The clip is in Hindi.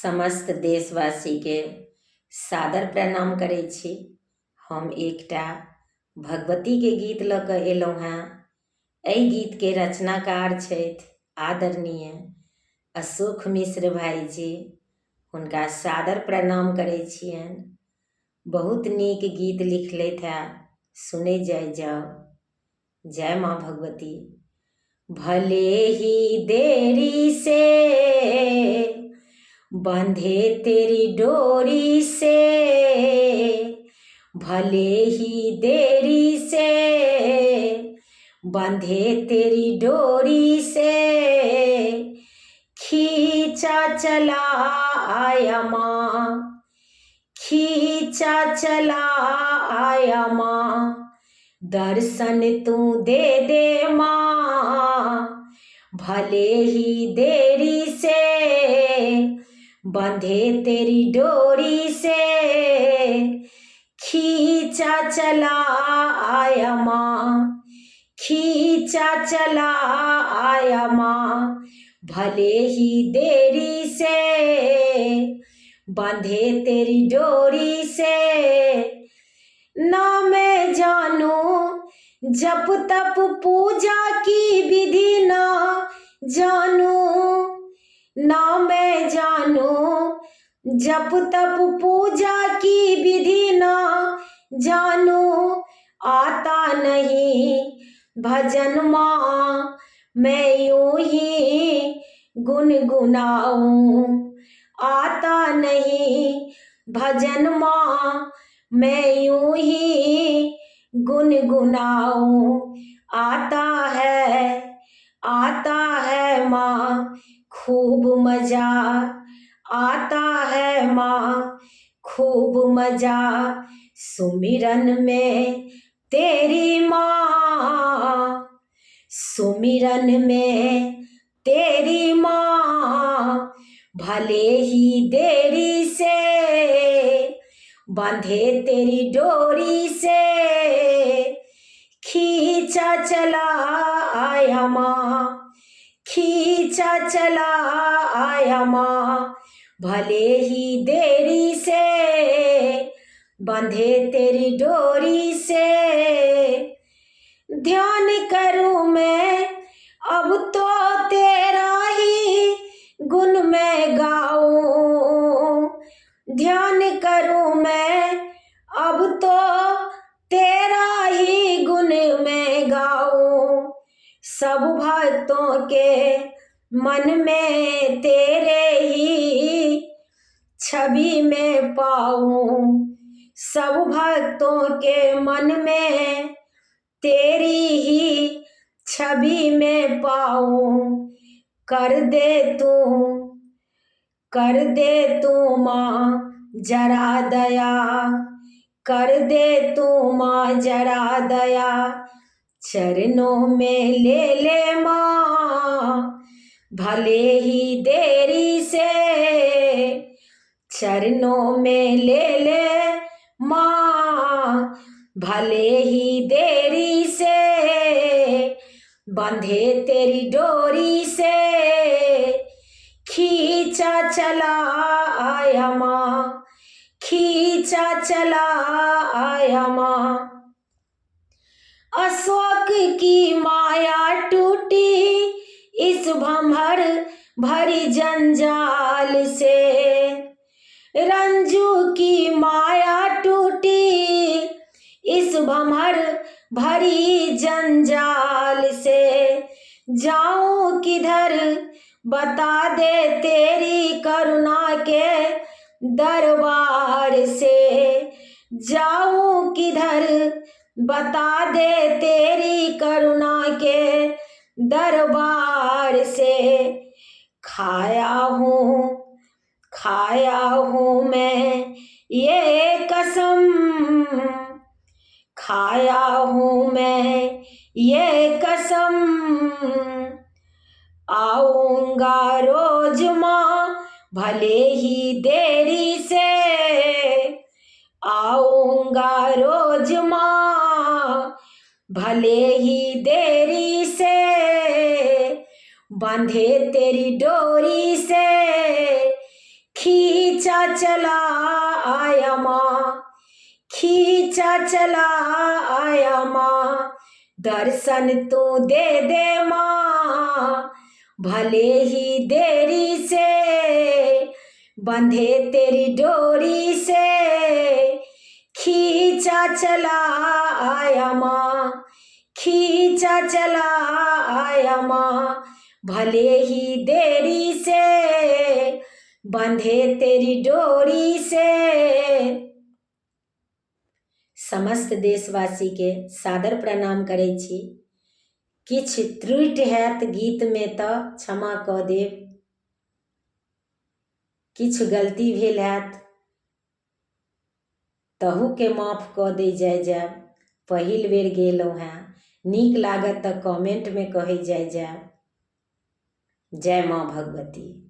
समस्त देशवासी के सादर प्रणाम करै छी। हम एकटा भगवती के गीत लऽ कऽ एलहुँ हेँ। एहि गीत के रचनाकार छथि आदरणीय अशोक मिश्र भाईजी। हुनका सादर प्रणाम करै छियनि। बहुत नीक गीत लिखलथि हैं, सुनै जाइ जाओ। जय माँ भगवती। भले ही देरी से बंधे तेरी डोरी से, भले ही देरी से बंधे तेरी डोरी से, खींचा चला आया माँ, खींचा चला आया माँ, दर्शन तू दे दे माँ। भले ही देरी से बंधे तेरी डोरी से, खींचा चला आया माँ, खींचा चला आया माँ। भले ही देरी से बंधे तेरी डोरी से, ना मैं जानूं जप तप पूजा की विधि ना जानूं, ना मैं जानूं जप तप पूजा की विधि ना जानूं। आता नहीं भजन माँ मैं यूं ही गुनगुनाऊं, आता नहीं भजन माँ मैं यूं ही गुनगुनाऊं। आता है माँ खूब मजा, आता है माँ खूब मजा, सुमिरन में तेरी माँ, सुमिरन में तेरी माँ। भले ही देरी से बंधे तेरी डोरी से, खींचा चला आया माँ, खींचा चला आया माँ। भले ही देरी से बंधे तेरी डोरी से, ध्यान करूं मैं अब तो तेरा ही गुण मैं गाऊं, ध्यान करूं मैं अब तो तेरा ही गुण मैं गाऊं। सब भक्तों के मन में तेरे ही छवि में पाऊं, सब भक्तों के मन में तेरी ही छवि में पाऊं। कर दे तू माँ जरा दया, कर दे तू माँ जरा दया, चरणों में ले ले माँ। भले ही देरी से चरणों में ले ले माँ, भले ही देरी से बंधे तेरी डोरी से, खींचा चला आया माँ, खींचा चला आया माँ। अशोक की माया टूटी इस भंवर भरी जंजाल से, रंजू की माया टूटी इस भंवर भरी जंजाल से। जाऊं किधर बता दे तेरी करुणा के दरबार से, जाऊं किधर बता दे तेरी करुणा के दरबार से। खाया हूँ मैं ये कसम, खाया हूँ मैं ये कसम, आऊंगा रोज माँ भले ही देरी से, आऊंगा रोज माँ भले ही देरी से, बंधे तेरी डोरी से, खींचा चला आया माँ, खींचा चला आया माँ, दर्शन तू दे दे माँ, भले ही देरी से बंधे तेरी डोरी से, खींचा चला आया माँ, खींचा चला आया माँ, भले ही देरी से बंधे तेरी डोरी से। समस्त देशवासी के सादर प्रणाम करै छी। किछ त्रुटि हैत गीत में तऽ क्षमा कऽ देब, किछ गलती भेल हैत तहू के माफ कऽ दै जायब। पहिल बेर गेलहुँ हैं, नीक लागत तऽ कमेंट में कहै जायब। जय माँ भगवती।